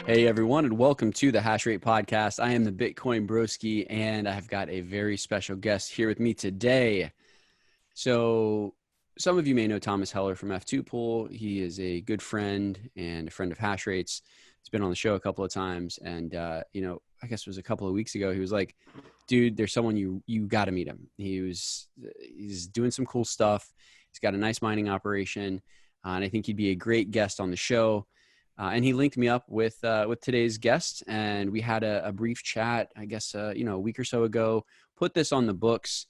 Hey everyone, and welcome to the HASHR8 podcast. I am the Bitcoin Broski, and I have got a very special guest here with me today. So some of you may know Thomas Heller from F2 Pool. He is a good friend and a friend of HASH8's. He's been on the show a couple of times, and I guess it was a couple of weeks ago. He was like, "Dude, there's someone you got to meet him." He's doing some cool stuff. He's got a nice mining operation, and I think he'd be a great guest on the show. And he linked me up with today's guest, and we had a brief chat, I guess, a week or so ago, put this on the books,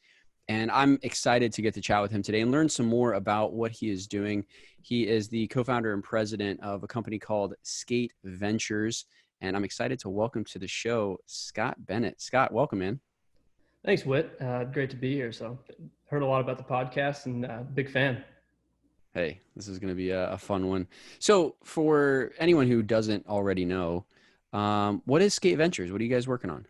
and I'm excited to get to chat with him today and learn some more about what he is doing. He is the co-founder and president of a company called Scate Ventures, and I'm excited to welcome to the show, Scott Bennett. Scott, welcome, man. Thanks, Whit. Great to be here. So heard a lot about the podcast and big fan. Hey, this is going to be a fun one. So for anyone who doesn't already know, what is Scate Ventures? What are you guys working on?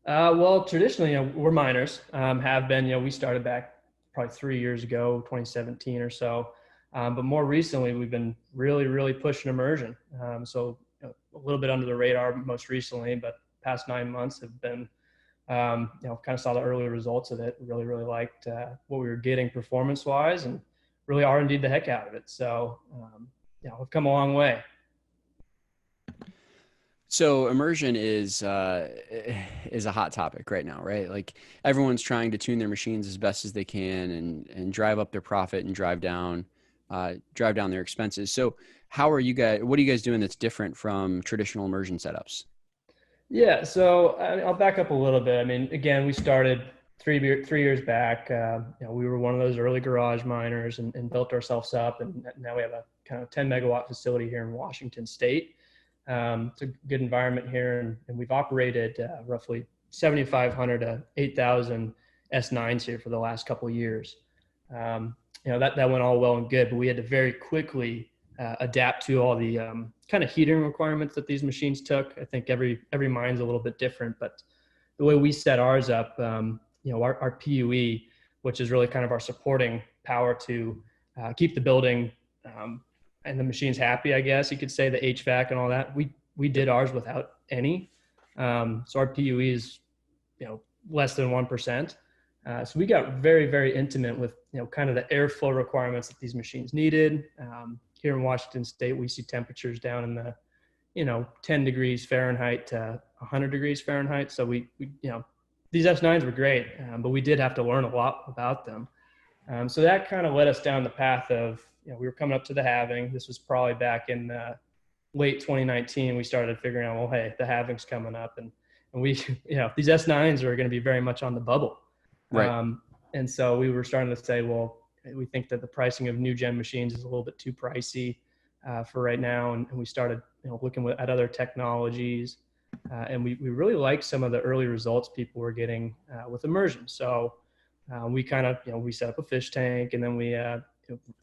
Well, traditionally, we're miners, have been, we started back probably 3 years ago, 2017 or so. But more recently, we've been really pushing immersion. So a little bit under the radar most recently, but past 9 months have been, kind of saw the early results of it. Really liked what we were getting performance-wise, and really R&D'd the heck out of it. So, we've come a long way. So immersion is a hot topic right now, right? Like everyone's trying to tune their machines as best as they can and drive up their profit and drive down their expenses. So what are you guys doing that's different from traditional immersion setups? Yeah, so I'll back up a little bit. I mean, again, we started three years back. We were one of those early garage miners and built ourselves up, and now we have a kind of 10 megawatt facility here in Washington State. It's a good environment here, and we've operated roughly 7,500 to 8,000 S9s here for the last couple of years. That went all well and good, but we had to very quickly adapt to all the kind of heating requirements that these machines took. I think every mine's a little bit different, but the way we set ours up, our PUE, which is really kind of our supporting power to keep the building and the machines happy, I guess you could say, the HVAC and all that. We did ours without any. So our PUE is, less than 1%. So we got very intimate with, kind of the airflow requirements that these machines needed. Here in Washington State, we see temperatures down in the, 10 degrees Fahrenheit to 100 degrees Fahrenheit. So we these S9s were great, but we did have to learn a lot about them. So that kind of led us down the path of, we were coming up to the halving. This was probably back in late 2019. We started figuring out, well, hey, the halving's coming up, and we, these S9s are going to be very much on the bubble. Right. And so we were starting to say, well, we think that the pricing of new gen machines is a little bit too pricey for right now. And we started, looking at other technologies. And we really liked some of the early results people were getting with immersion. So we kind of, we set up a fish tank, and then we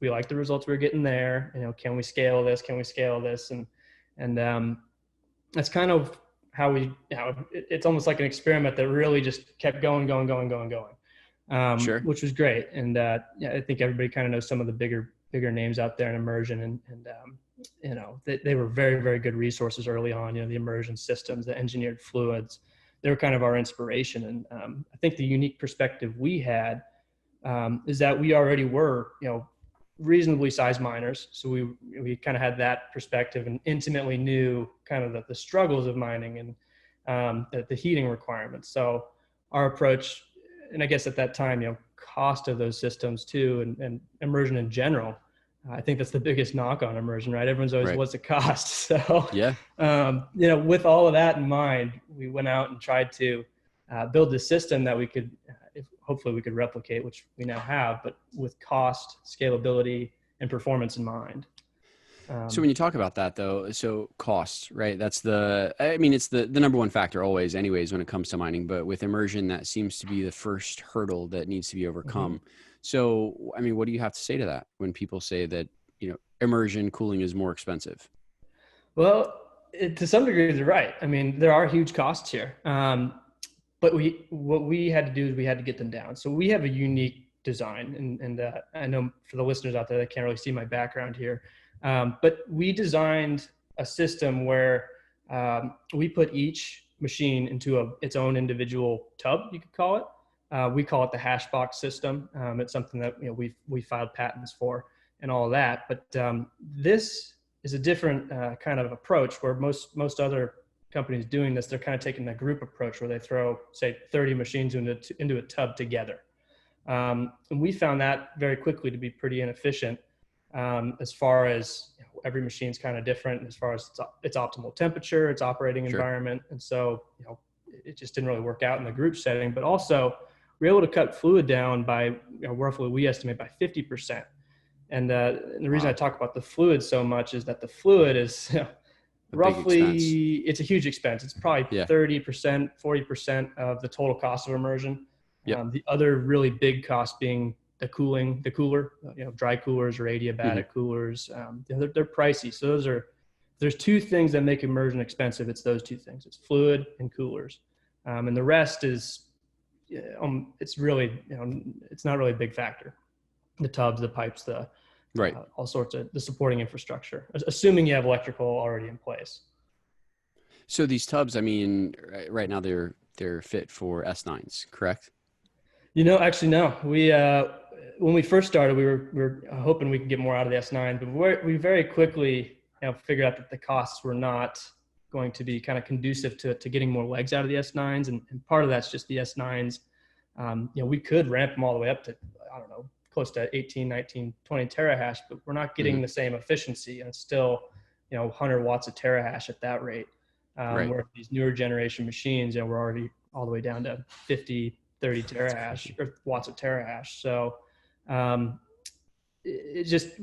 liked the results we were getting there. Can we scale this? Can we scale this? And that's kind of how we, it's almost like an experiment that really just kept going. Sure. Which was great. And I think everybody kind of knows some of the bigger names out there in immersion, and they were very good resources early on. The immersion systems, the engineered fluids, they were kind of our inspiration. And I think the unique perspective we had is that we already were, reasonably sized miners. So we kind of had that perspective and intimately knew kind of the struggles of mining and the heating requirements. So our approach, and I guess at that time, cost of those systems too, and immersion in general, I think that's the biggest knock on immersion, right? Everyone's always, Right. What's it cost? So, Yeah. With all of that in mind, we went out and tried to build this system that we could, hopefully we could replicate, which we now have, but with cost, scalability, and performance in mind. So when you talk about that though, so costs, right? It's the number one factor always anyways, when it comes to mining, but with immersion, that seems to be the first hurdle that needs to be overcome. Mm-hmm. So, what do you have to say to that when people say that, immersion cooling is more expensive? Well, to some degree, they're right. There are huge costs here. But what we had to do is we had to get them down. So we have a unique design, and I know for the listeners out there that can't really see my background here, but we designed a system where we put each machine into its own individual tub, you could call it. We call it the HashBox system. It's something that we filed patents for and all of that. But this is a different kind of approach where most other companies doing this, they're kind of taking the group approach where they throw, say, 30 machines into a tub together. And we found that very quickly to be pretty inefficient as far as every machine's kind of different as far as its optimal temperature, its operating environment. And so, it just didn't really work out in the group setting, but also we're able to cut fluid down by roughly, we estimate by 50%. And the reason I talk about the fluid so much is that the fluid is roughly, it's a huge expense. It's probably 30%, 40% of the total cost of immersion. The other really big cost being the cooler, dry coolers or adiabatic coolers. They're pricey. So there's two things that make immersion expensive. It's those two things. It's fluid and coolers. And the rest is, it's really, it's not really a big factor. The tubs, the pipes, all sorts of the supporting infrastructure, assuming you have electrical already in place. So these tubs, I mean, right now they're fit for S9s, correct? Actually, no. We when we first started, we were hoping we could get more out of the S9, but we very quickly figured out that the costs were not going to be kind of conducive to getting more legs out of the S9s, and part of that's just the S9s. We could ramp them all the way up to, I don't know, close to 18, 19, 20 terahash, but we're not getting the same efficiency, and it's still 100 watts a terahash at that rate. Where these newer generation machines, we're already all the way down to 50, 30 terahash or watts of terahash. So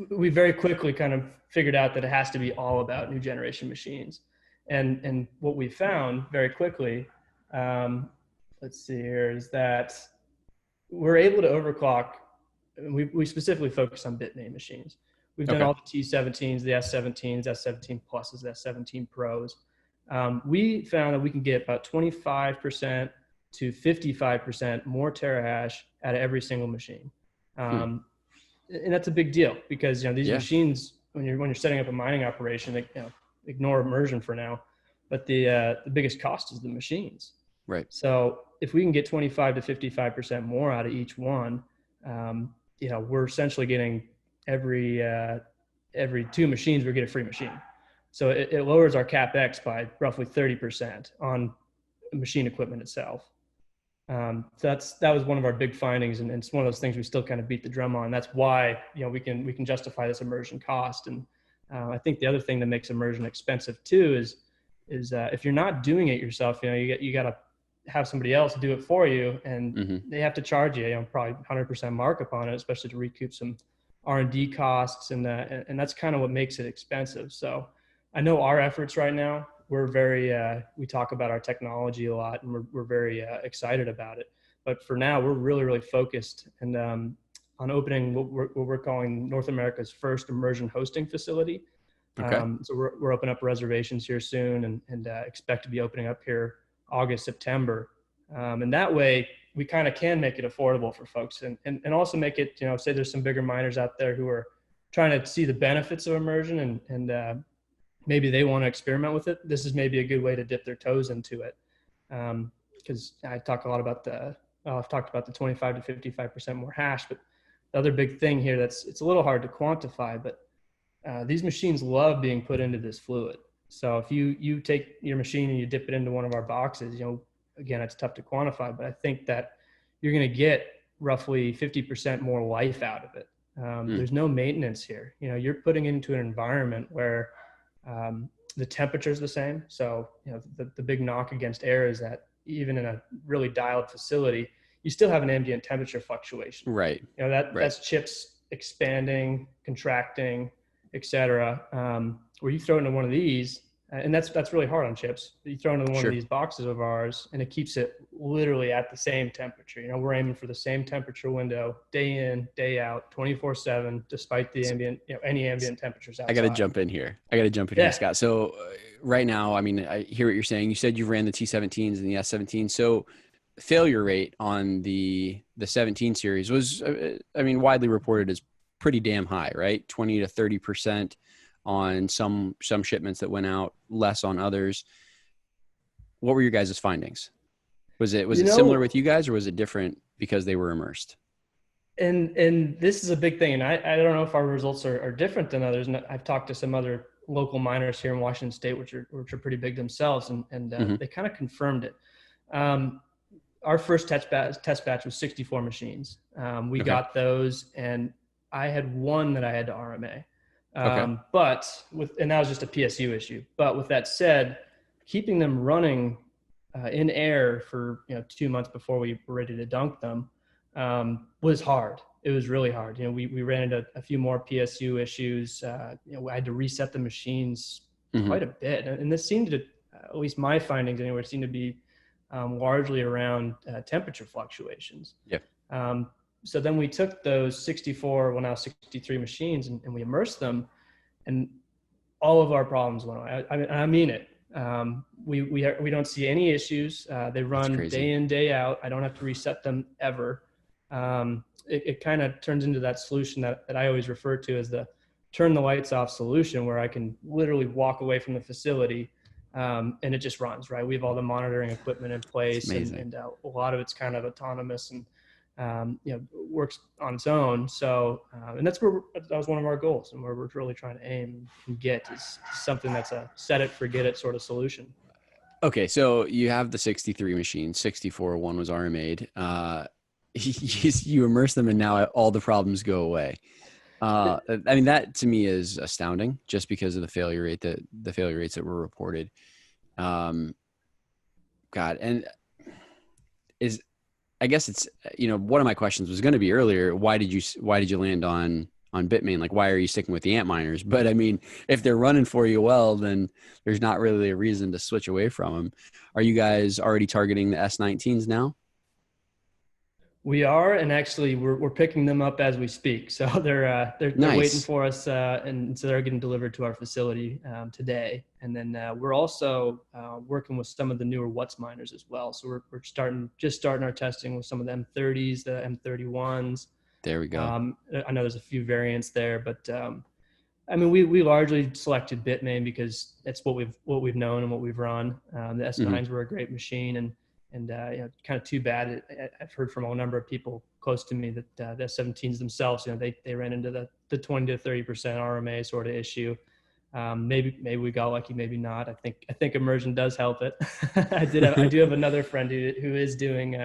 we very quickly kind of figured out that it has to be all about new generation machines. And what we found very quickly, let's see here, is that we're able to overclock. We specifically focus on bitmain machines. We've done all the T17s, the S17s, S17 Pluses, the S17 Pros. We found that we can get about 25% to 55% more terahash out of every single machine. And that's a big deal because, these machines, when you're setting up a mining operation, ignore immersion for now, but the biggest cost is the machines. Right. So if we can get 25 to 55% more out of each one, we're essentially getting every 2 machines, we get a free machine. So it lowers our CapEx by roughly 30% on machine equipment itself. So that was one of our big findings, and it's one of those things we still kind of beat the drum on. That's why we can justify this immersion cost. And I think the other thing that makes immersion expensive too is if you're not doing it yourself, you got to have somebody else do it for you, and they have to charge you, probably 100% markup on it, especially to recoup some R&D costs, and that's kind of what makes it expensive. So I know our efforts right now, we're very, we talk about our technology a lot, and we're very excited about it. But for now, we're really, really focused and on opening what we're calling North America's first immersion hosting facility. So we're opening up reservations here soon, and expect to be opening up here August, September. And that way we kind of can make it affordable for folks, and also make it, say there's some bigger miners out there who are trying to see the benefits of immersion, and maybe they want to experiment with it. This is maybe a good way to dip their toes into it. Because I've talked about the 25 to 55% more hash, but the other big thing here it's a little hard to quantify, but these machines love being put into this fluid. So if you take your machine and you dip it into one of our boxes, again, it's tough to quantify, but I think that you're going to get roughly 50% more life out of it. There's no maintenance here. You're putting it into an environment where the temperature is the same. So, the big knock against air is that even in a really dialed facility, you still have an ambient temperature fluctuation. Right. That's chips expanding, contracting, et cetera. Where you throw into one of these, and that's really hard on chips. You throw into one of these boxes of ours, and it keeps it literally at the same temperature. We're aiming for the same temperature window, day in, day out, 24/7, despite the any ambient temperatures outside. I got to jump in here. Scott. So right now, I mean, I hear what you're saying. You said you ran the T17s and the S17. So failure rate on the 17 series was, widely reported as pretty damn high, right? 20 to 30%. on some shipments that went out, less on others. What were your guys' findings? Was it similar with you guys, or was it different because they were immersed? And this is a big thing. And I don't know if our results are different than others. And I've talked to some other local miners here in Washington State, which are pretty big themselves. And they kind of confirmed it. Our first test batch was 64 machines. We got those, and I had one that I had to RMA. But and that was just a PSU issue. But with that said, keeping them running in air for 2 months before we were ready to dunk them was hard. It was really hard. We ran into a few more PSU issues. I had to reset the machines quite a bit, and this seemed to, at least my findings anyway, seemed to be largely around temperature fluctuations. So then we took those 64, well now 63 machines, and we immersed them, and all of our problems went away. I mean it. We don't see any issues. They run day in, day out. I don't have to reset them ever. It kind of turns into that solution that I always refer to as the turn the lights off solution, where I can literally walk away from the facility and it just runs, right? We have all the monitoring equipment in place, and a lot of it's kind of autonomous and works on its own. So and that was one of our goals, and where we're really trying to aim and get is something that's a set it forget it sort of solution. Okay, so you have the 63 machines, 64, one was RMA'd. You immerse them, and now all the problems go away. I mean, that to me is astounding, just because of the failure rates that were reported. God, and I guess it's, one of my questions was going to be earlier, why did you land on Bitmain? Like, why are you sticking with the Antminers? But I mean, if they're running for you well, then there's not really a reason to switch away from them. Are you guys already targeting the S19s now? We are, and actually we're picking them up as we speak. So they're Nice. waiting for us, and so they're getting delivered to our facility today. And then we're also working with some of the newer WhatsMiners as well. So we're just starting our testing with some of the M30s, the M31s. There we go. I know there's a few variants there, but I mean, we largely selected Bitmain because it's what we've known and what we've run. The S9s were a great machine, and kind of too bad. I've heard from a number of people close to me that the S17s themselves, they ran into the 20 to 30% RMA sort of issue. Maybe we got lucky, maybe not. I think Immersion does help it. I do have another friend who is doing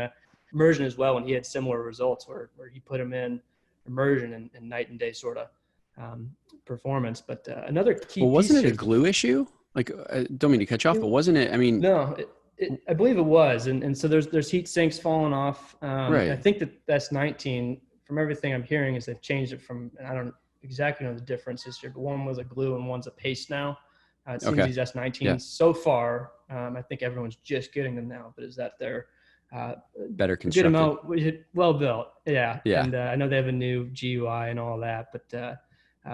Immersion as well, and he had similar results where he put them in Immersion and night and day sort of performance. But another key. Well, wasn't it a glue issue? Like, I don't mean to cut you off, but wasn't it? I mean, no. I believe it was, and so there's heat sinks falling off. Right. I think that's 19. From everything I'm hearing, is they've changed it from, and I don't exactly know the differences here, but one was a glue and one's a paste now. It seems these S19s so far. I think everyone's just getting them now, but is that they're better constructed, well built? Yeah. Yeah. And I know they have a new GUI and all that, but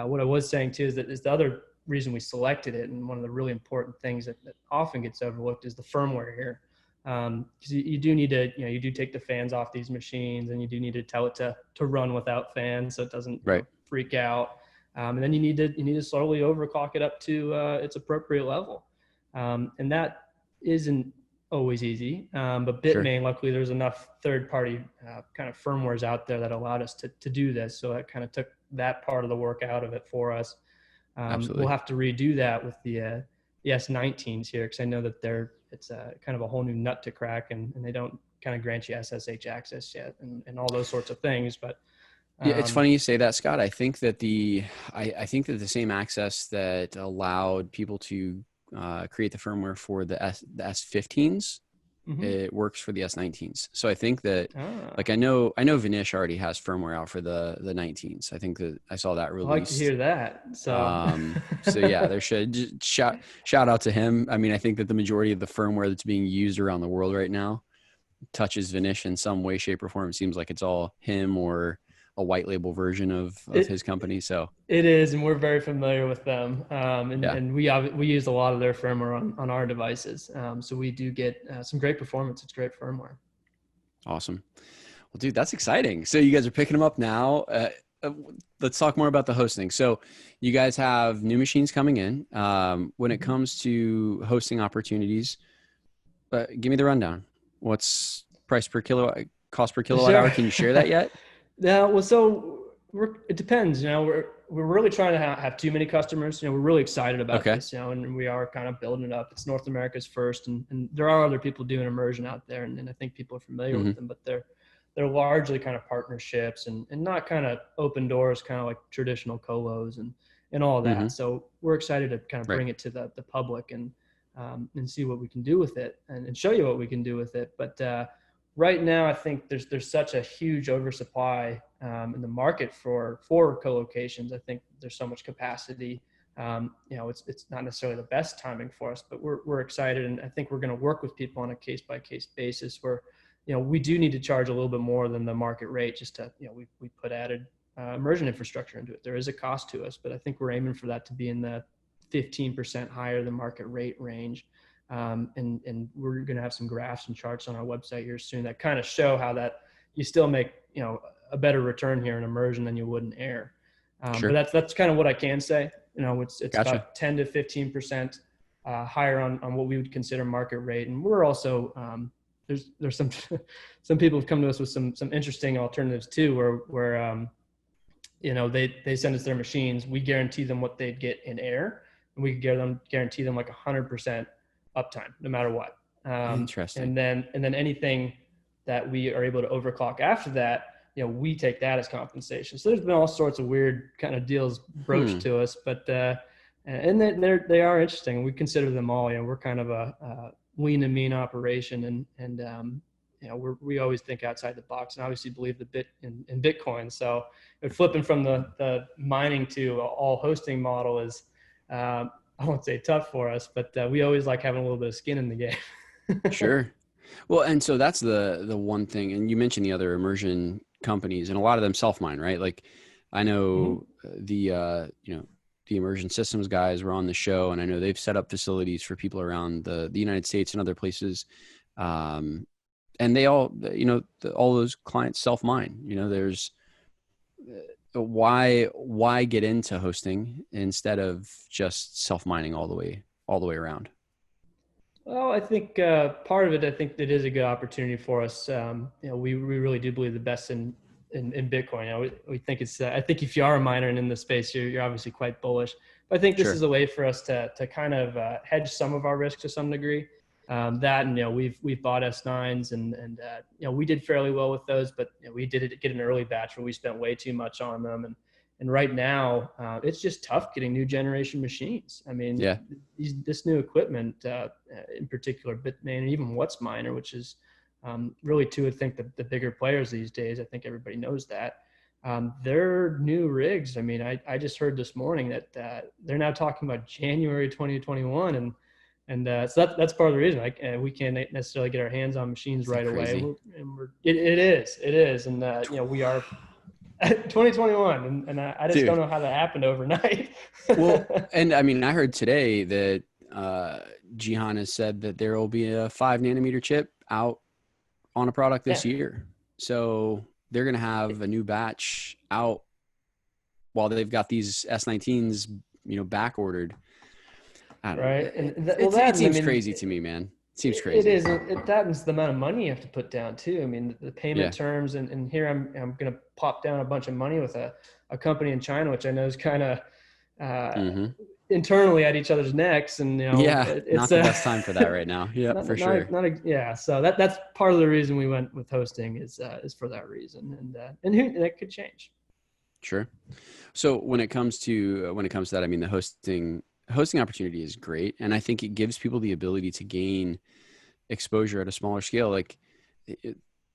what I was saying too is the other reason we selected it, and one of the really important things that often gets overlooked, is the firmware here. Because you do need to, you do take the fans off these machines, and you do need to tell it to run without fans so it doesn't freak out. And then you need to slowly overclock it up to its appropriate level. And that isn't always easy. But Bitmain, luckily, there's enough third-party kind of firmwares out there that allowed us to do this. So that kind of took that part of the work out of it for us. We'll have to redo that with the S19s here, because I know that it's kind of a whole new nut to crack, and they don't kind of grant you SSH access yet, and all those sorts of things. But yeah, it's funny you say that, Scott. I think that the same access that allowed people to create the firmware for the S15s, it works for the S19s. So I think that, like, I know Vinish already has firmware out for the 19s. I think that I saw that released. I like to hear that. So, so yeah, there should shout out to him. I mean, I think that the majority of the firmware that's being used around the world right now touches Vinish in some way, shape, or form. It seems like it's all him or a white label version of his company. So it is, and we're very familiar with them. And we use a lot of their firmware on our devices. So we do get some great performance. It's great firmware. Awesome. Well, dude, that's exciting. So you guys are picking them up now. let's talk more about the hosting. So you guys have new machines coming in. When it comes to hosting opportunities, give me the rundown. What's price per kilowatt, cost per kilowatt Sure. hour? Can you share that yet? Yeah, well, so it depends. We're really trying to have too many customers. We're really excited about Okay. this. And we are kind of building it up. It's North America's first, and there are other people doing immersion out there, and I think people are familiar Mm-hmm. with them, but they're largely kind of partnerships and not kind of open doors, kind of like traditional colos and all of Mm-hmm. that. So we're excited to kind of Right. bring it to the public and see what we can do with it and show you what we can do with it. But right now, I think there's such a huge oversupply in the market for co-locations. I think there's so much capacity. It's not necessarily the best timing for us, but we're excited, and I think we're going to work with people on a case by case basis where we do need to charge a little bit more than the market rate just to we put added immersion infrastructure into it. There is a cost to us, but I think we're aiming for that to be in the 15% higher than market rate range. And we're going to have some graphs and charts on our website here soon that kind of show how that you still make a better return here in immersion than you would in air. Sure. But that's kind of what I can say. It's Gotcha. about 10 to 15% higher on what we would consider market rate. And we're also there's some people have come to us with some interesting alternatives too, where they send us their machines. We guarantee them what they'd get in air, and we guarantee them like 100% uptime, no matter what. Interesting. And then anything that we are able to overclock after that, we take that as compensation. So there's been all sorts of weird kind of deals broached to us, but and they are interesting. We consider them all. We're kind of a lean and mean operation, and we always think outside the box, and obviously believe in Bitcoin. So flipping from the mining to all hosting model is, I won't say tough for us, but we always like having a little bit of skin in the game. Sure. Well, and so that's the one thing. And you mentioned the other immersion companies, and a lot of them self-mine, right? Like I know the immersion systems guys were on the show, and I know they've set up facilities for people around the United States and other places. And they all, all those clients self-mine. There's why get into hosting instead of just self-mining all the way around? Well, I think part of it, I think it is a good opportunity for us. We really do believe the best in Bitcoin. We think it's. I think if you are a miner and in the space, you're obviously quite bullish. But I think this is a way for us to kind of hedge some of our risk to some degree. That and we've bought S9s and we did fairly well with those, but we did get an early batch where we spent way too much on them, and right now it's just tough getting new generation machines. I mean, this new equipment in particular, Bitmain and even WhatsMiner, which is really I think the bigger players these days. I think everybody knows that. They're new rigs. I mean, I just heard this morning that they're now talking about January 2021, and so that's part of the reason we can't necessarily get our hands on machines right away. It is, and we are 2021, and I just don't know how that happened overnight. Well, and I mean, I heard today that Jihan has said that there will be a 5 nanometer chip out on a product this year. So they're going to have a new batch out while they've got these S19s, back ordered. I don't know. It seems crazy to me, man. It seems crazy. It is. That's the amount of money you have to put down too. I mean, the payment terms, and here I'm going to pop down a bunch of money with a company in China, which I know is kind of internally at each other's necks, and it's not the best time for that right now. Yeah, for sure. So that's part of the reason we went with hosting is for that reason, and that could change. Sure. So when it comes to that, I mean, the hosting opportunity is great, and I think it gives people the ability to gain exposure at a smaller scale. Like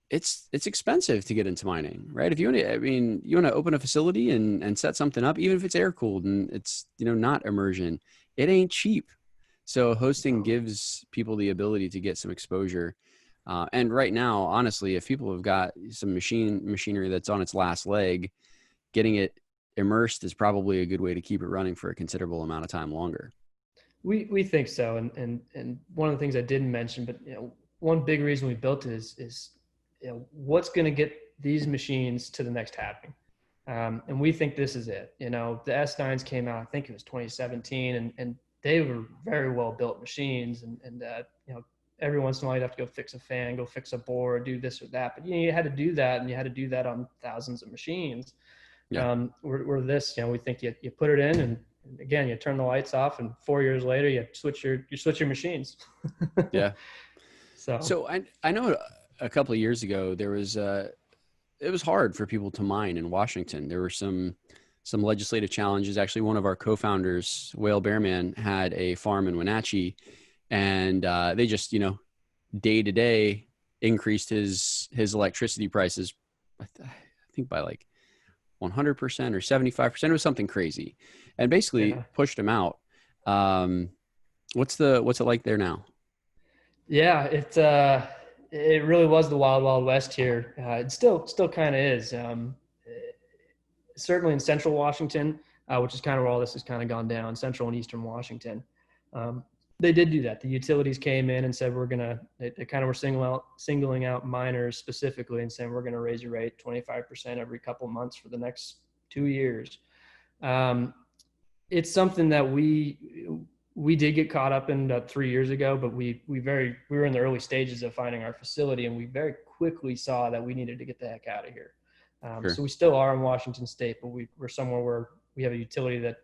it's expensive to get into mining, right? If you want to open a facility and set something up, even if it's air cooled and it's not immersion, it ain't cheap. So hosting gives people the ability to get some exposure. And right now, honestly, if people have got some machinery that's on its last leg, getting it immersed is probably a good way to keep it running for a considerable amount of time longer. We think so. And one of the things I didn't mention, but one big reason we built it is what's going to get these machines to the next halving. And we think this is it. You know, the S9s came out, I think it was 2017, and they were very well built machines. And you know, every once in a while you'd have to go fix a fan, go fix a board, do this or that. But you know, you had to do that, and you had to do that on thousands of machines. Yeah. We're this, you know, we think you put it in, and again, you turn the lights off, and 4 years later you switch your machines. Yeah. So So I know a couple of years ago there was it was hard for people to mine in Washington. There were some legislative challenges. Actually, one of our co-founders, Whale Bearman, had a farm in Wenatchee, and they just, you know, day to day increased his electricity prices. I think by like 100% or 75%. It was something crazy, and basically pushed him out. What's it like there now? yeah, it really was the wild, wild west here. It still kind of is. Certainly in central Washington, which is kind of where all this has kind of gone down, central and eastern Washington. They did do that. The utilities came in and said, they kind of were singling out miners specifically and saying, we're going to raise your rate 25% every couple of months for the next 2 years. It's something that we did get caught up in about 3 years ago, but we were in the early stages of finding our facility, and we very quickly saw that we needed to get the heck out of here. Sure. So we still are in Washington State, but we're somewhere where we have a utility that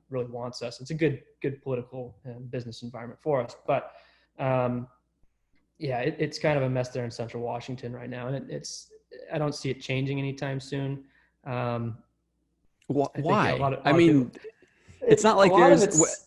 really wants us. It's a good political and business environment for us, but yeah, it's kind of a mess there in central Washington right now, and I don't see it changing anytime soon. Why? It's not like there's.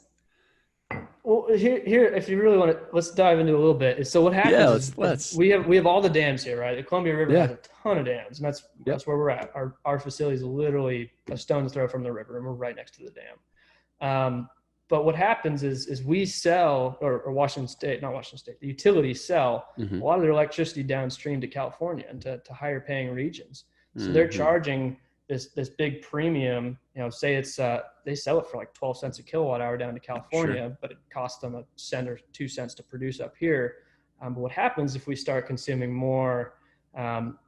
Well, here, if you really want to, let's dive into a little bit. So what happens is we have all the dams here, right? The Columbia River has a ton of dams, and that's where we're at. Our facility is literally a stone's throw from the river, and we're right next to the dam. But what happens is we sell, or not Washington State, the utilities sell a lot of their electricity downstream to California and to higher paying regions. So they're charging this big premium, you know, say it's they sell it for like 12 cents a kilowatt hour down to California, sure, but it costs them 1 cent or 2 cents to produce up here. But what happens if we start consuming more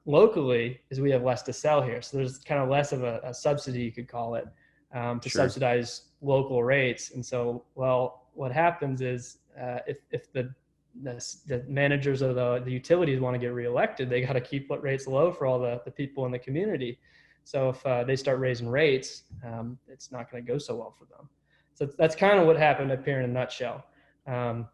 locally is we have less to sell here. So there's kind of less of a subsidy, you could call it, to sure, subsidize local rates. And so, well, what happens is if the managers of the utilities want to get reelected, they got to keep rates low for all the people in the community. So if they start raising rates, it's not going to go so well for them. So that's kind of what happened up here in a nutshell. To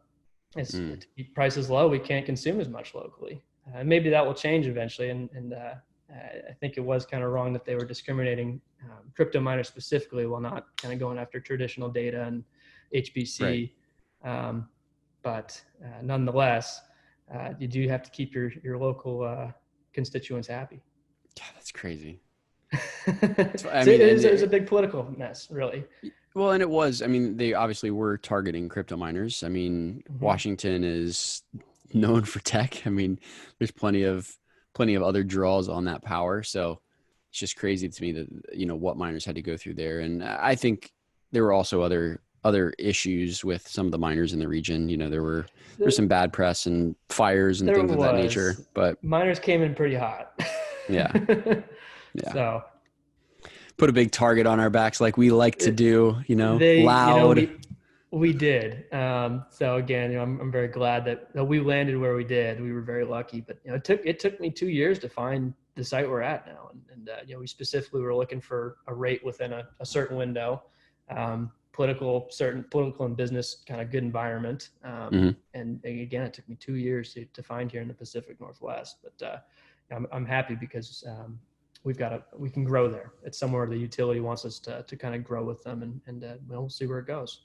keep prices low, we can't consume as much locally. Maybe that will change eventually. And I think it was kind of wrong that they were discriminating crypto miners specifically while not kind of going after traditional data and HPC. Right. But nonetheless, you do have to keep your local constituents happy. God, that's crazy. It was a big political mess, really. Well, and it was. I mean, they obviously were targeting crypto miners. I mean, Washington is known for tech. I mean, there's plenty of other draws on that power. So it's just crazy to me that, you know, what miners had to go through there. And I think there were also other issues with some of the miners in the region. You know, there's some bad press and fires and things of that nature. But miners came in pretty hot. Yeah. Yeah. So put a big target on our backs like we like to do, you know, loud. You know, we did. So again, you know, I'm very glad that we landed where we did. We were very lucky, but you know, it took me 2 years to find the site we're at now. And you know, we specifically were looking for a rate within a certain window, political and business kind of good environment. And again, it took me 2 years to find here in the Pacific Northwest, but I'm happy because we can grow there. It's somewhere the utility wants us to kind of grow with them, and we'll see where it goes.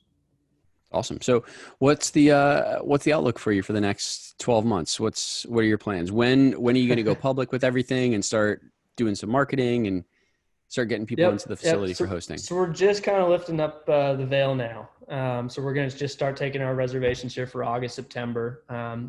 Awesome. So what's the outlook for you for the next 12 months? What are your plans? When are you going to go public with everything and start doing some marketing and start getting people into the facility for hosting? So we're just kind of lifting up the veil now. So we're going to just start taking our reservations here for August, September.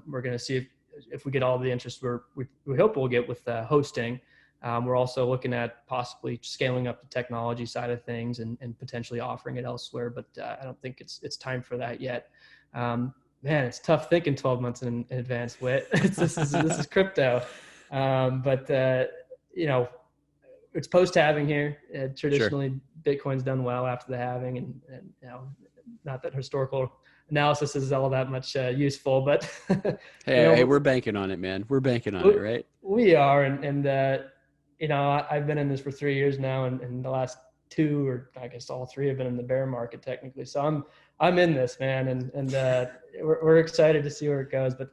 We're going to see if we get all the interest we hope we'll get with hosting. We're also looking at possibly scaling up the technology side of things and potentially offering it elsewhere, but I don't think it's time for that yet. Man, it's tough thinking 12 months in advance, Whit. This is crypto. But you know, it's post-halving here. Sure. Traditionally, Bitcoin's done well after the halving, and not that historical analysis is all that much useful, but Hey, we're banking on it, man. We're banking on it, right? we are, and I've been in this for 3 years now, and the last two, or I guess all three, have been in the bear market technically. So I'm in this, man, and we're excited to see where it goes. But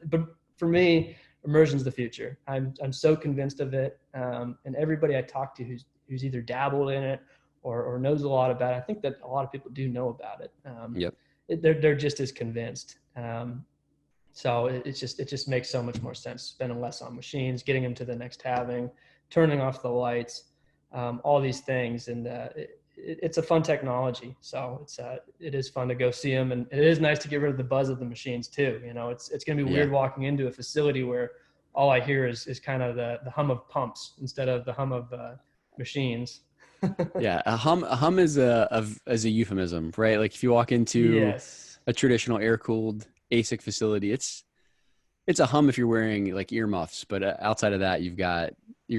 for me, immersion's the future. I'm so convinced of it, and everybody I talk to who's either dabbled in it or knows a lot about it, I think that a lot of people do know about it. Yep. They're just as convinced. So it just makes so much more sense spending less on machines, getting them to the next halving, turning off the lights, all these things, and it's a fun technology. So it is fun to go see them, and it is nice to get rid of the buzz of the machines too. It's going to be weird walking into a facility where all I hear is kind of the hum of pumps instead of the hum of machines. Yeah, a hum is a euphemism, right? Like if you walk into a traditional air-cooled ASIC facility, it's a hum if you're wearing like earmuffs, but outside of that, you're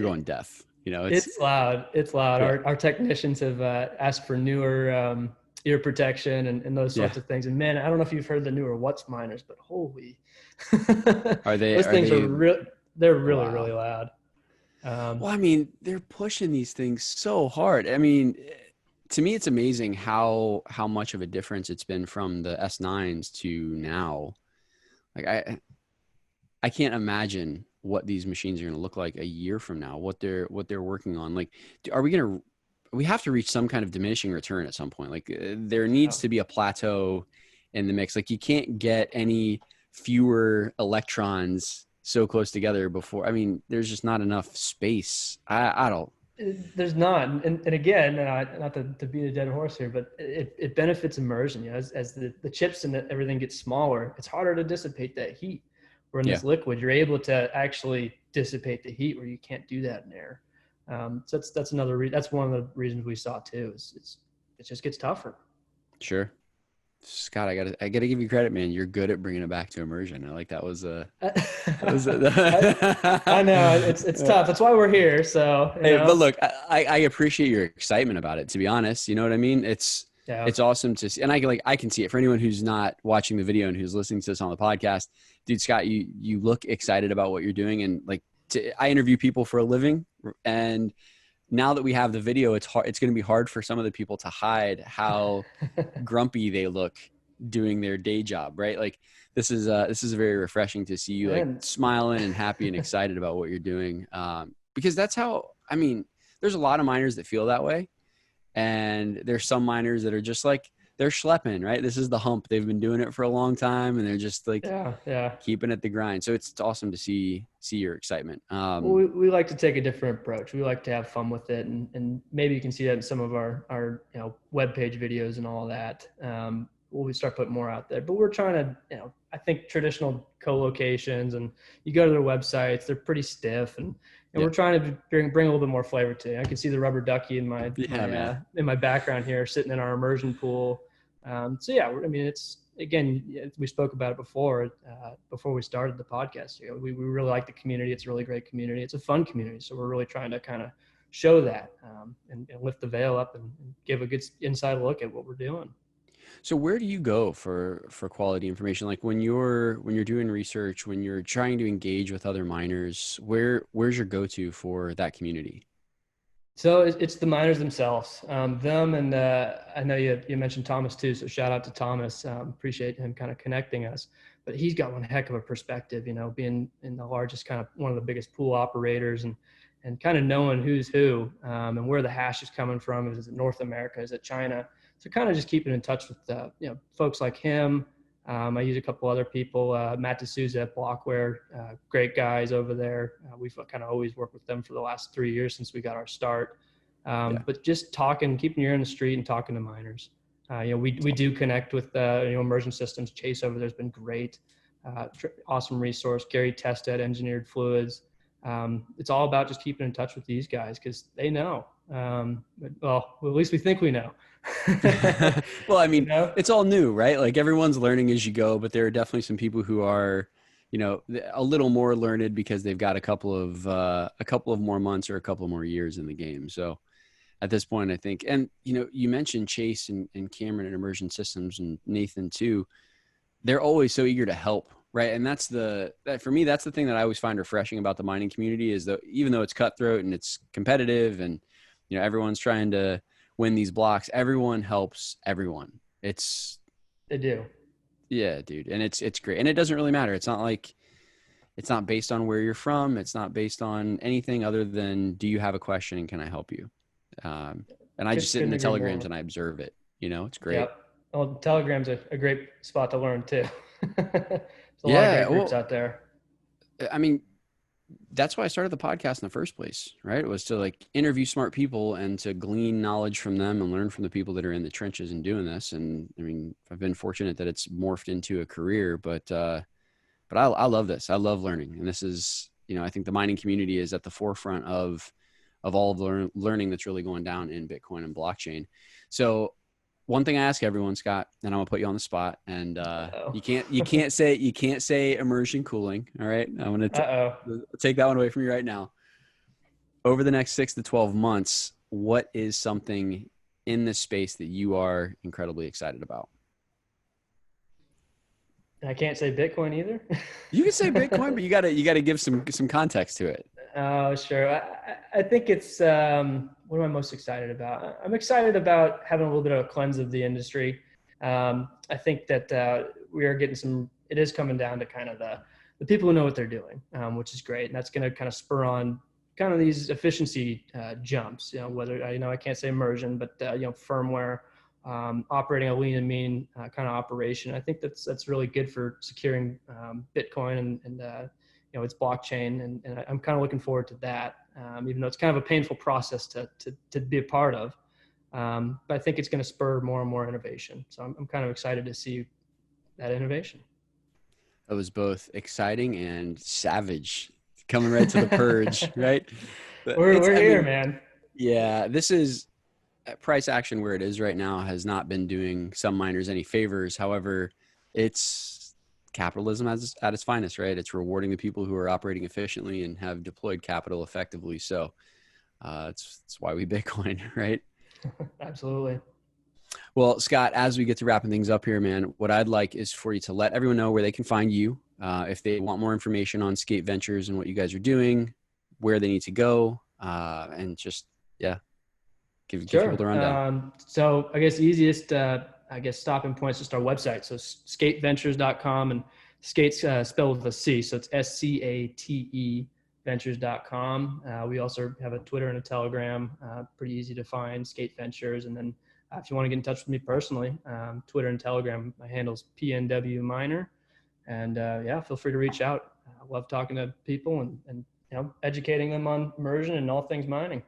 going deaf. It's loud. It's loud. Yeah. Our technicians have asked for newer ear protection and those sorts of things. And man, I don't know if you've heard the newer Watts miners, but holy, those things are they're really, really loud. Well, I mean, they're pushing these things so hard. I mean, to me, it's amazing how much of a difference it's been from the S9s to now. Like I can't imagine what these machines are going to look like a year from now, what they're working on. Like, we have to reach some kind of diminishing return at some point. Like there needs to be a plateau in the mix. Like you can't get any fewer electrons so close together before. I mean, there's just not enough space. I don't. There's not, and again, not to beat a dead horse here, but it benefits immersion. As the chips and everything gets smaller, it's harder to dissipate that heat. Where in this liquid, you're able to actually dissipate the heat, where you can't do that in air. So that's another that's one of the reasons we saw too. It just gets tougher. Sure. Scott, I gotta give you credit, man. You're good at bringing it back to immersion. I like that was I know it's tough. That's why we're here. So, but look, I appreciate your excitement about it. To be honest, you know what I mean. It's awesome to see, and I can see it for anyone who's not watching the video and who's listening to this on the podcast. Dude, Scott, you look excited about what you're doing, and I interview people for a living, and now that we have the video, it's going to be hard for some of the people to hide how grumpy they look doing their day job, right? Like this is very refreshing to see you like smiling and happy and excited about what you're doing. Because that's how, I mean, there's a lot of miners that feel that way. And there's some miners that are just like, they're schlepping, right? This is the hump. They've been doing it for a long time, and they're just like keeping at the grind. So it's awesome to see your excitement. We like to take a different approach. We like to have fun with it, and maybe you can see that in some of our webpage videos and all that. We'll start putting more out there, but we're trying to, I think traditional co-locations, and you go to their websites, they're pretty stiff, and we're trying to bring a little bit more flavor to it. I can see the rubber ducky in my background here, sitting in our immersion pool. I mean, it's, again, we spoke about it before we started the podcast. We really like the community. It's a really great community. It's a fun community. So we're really trying to kind of show that and lift the veil up and give a good inside look at what we're doing. So where do you go for quality information? Like when you're doing research, when you're trying to engage with other miners, where's your go-to for that community? So it's the miners themselves, them. And I know you mentioned Thomas too. So shout out to Thomas. Appreciate him kind of connecting us, but he's got one heck of a perspective, being in the largest, kind of one of the biggest pool operators, and kind of knowing who's who, and where the hash is coming from. Is it North America? Is it China? So kind of just keeping in touch with, folks like him. I use a couple other people, Matt D'Souza at Blockware, great guys over there. We've kind of always worked with them for the last 3 years since we got our start. But just keeping your ear in the street and talking to miners. We do connect with, Immersion Systems. Chase over there has been great. Awesome resource. Gary Testa at Engineered Fluids. It's all about just keeping in touch with these guys because they know. Well, at least we think we know. Well, I mean, it's all new, right? Like everyone's learning as you go, but there are definitely some people who are a little more learned because they've got a couple of more months or a couple more years in the game. So at this point, I think, and you mentioned Chase and Cameron at Immersion Systems and Nathan too. They're always so eager to help, right? And for me, that's the thing that I always find refreshing about the mining community is that even though it's cutthroat and it's competitive and everyone's trying to win these blocks, everyone helps everyone. They do. Yeah, dude. And it's great. And it doesn't really matter. It's not based on where you're from. It's not based on anything other than, do you have a question and can I help you? And I just sit in the telegrams and I observe it. It's great. Yep. Well, Telegram's a great spot to learn too. There's a lot of great groups out there. I mean, that's why I started the podcast in the first place, right? It was to interview smart people and to glean knowledge from them and learn from the people that are in the trenches and doing this. And I mean, I've been fortunate that it's morphed into a career, but I love this. I love learning. And this is, I think the mining community is at the forefront of all of the learning that's really going down in Bitcoin and blockchain. So one thing I ask everyone, Scott, and I'm gonna put you on the spot, and you can't say immersion cooling. All right, I'm gonna take that one away from you right now. Over the next 6 to 12 months, what is something in this space that you are incredibly excited about? I can't say Bitcoin either. You can say Bitcoin, but you gotta give some context to it. Oh, sure. I think it's, what am I most excited about? I'm excited about having a little bit of a cleanse of the industry. I think that we are getting it is coming down to kind of the people who know what they're doing, which is great. And that's going to kind of spur on kind of these efficiency jumps, whether, I can't say immersion, but, firmware, operating a lean and mean kind of operation. I think that's really good for securing Bitcoin and its blockchain, and I'm kind of looking forward to that, even though it's kind of a painful process to be a part of. But I think it's going to spur more and more innovation. So I'm kind of excited to see that innovation. It was both exciting and savage, coming right to the purge, right? We're here, man. Yeah, this is price action where it is right now has not been doing some miners any favors. However, it's capitalism at its finest, right? It's rewarding the people who are operating efficiently and have deployed capital effectively. So it's why we Bitcoin, right? Absolutely. Well, Scott, as we get to wrapping things up here, man, what I'd like is for you to let everyone know where they can find you. If they want more information on Scate Ventures and what you guys are doing, where they need to go, and just, give people the rundown. So I guess the easiest, stopping point is just our website. So skateventures.com, and Skate's spelled with a C. So it's SCATE ventures.com. We also have a Twitter and a Telegram, pretty easy to find, Scate Ventures. And then if you want to get in touch with me personally, Twitter and Telegram, my handle's PNW Miner. And feel free to reach out. I love talking to people and educating them on immersion and all things mining.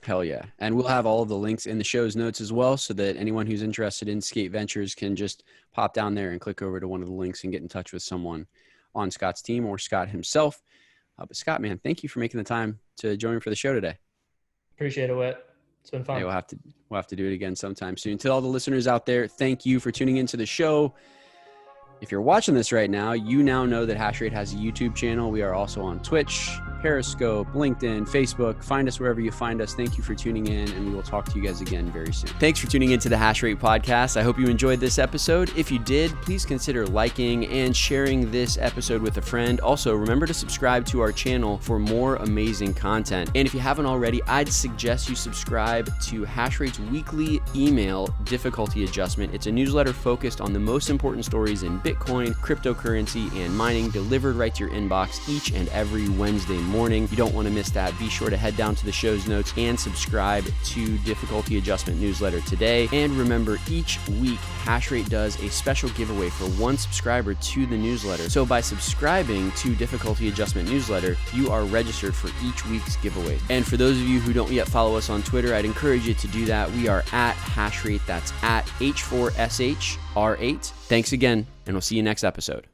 Hell yeah. And we'll have all of the links in the show's notes as well, so that anyone who's interested in Scate Ventures can just pop down there and click over to one of the links and get in touch with someone on Scott's team or Scott himself. But Scott, man, thank you for making the time to join me for the show today. Appreciate it, Whit. It's been fun. Hey, we'll have to do it again sometime soon. To all the listeners out there, thank you for tuning into the show. If you're watching this right now, you now know that HASH8 has a YouTube channel. We are also on Twitch, Periscope, LinkedIn, Facebook. Find us wherever you find us. Thank you for tuning in, and we will talk to you guys again very soon. Thanks for tuning into the HASH8 podcast. I hope you enjoyed this episode. If you did, please consider liking and sharing this episode with a friend. Also, remember to subscribe to our channel for more amazing content. And if you haven't already, I'd suggest you subscribe to HASH8's weekly email difficulty adjustment. It's a newsletter focused on the most important stories in Bitcoin, cryptocurrency, and mining, delivered right to your inbox each and every Wednesday morning. You don't want to miss that. Be sure to head down to the show's notes and subscribe to Difficulty Adjustment newsletter today. And remember, each week, HASH8 does a special giveaway for one subscriber to the newsletter. So by subscribing to Difficulty Adjustment newsletter, you are registered for each week's giveaway. And for those of you who don't yet follow us on Twitter, I'd encourage you to do that. We are at HASH8. That's at H4SHR8. Thanks again, and we'll see you next episode.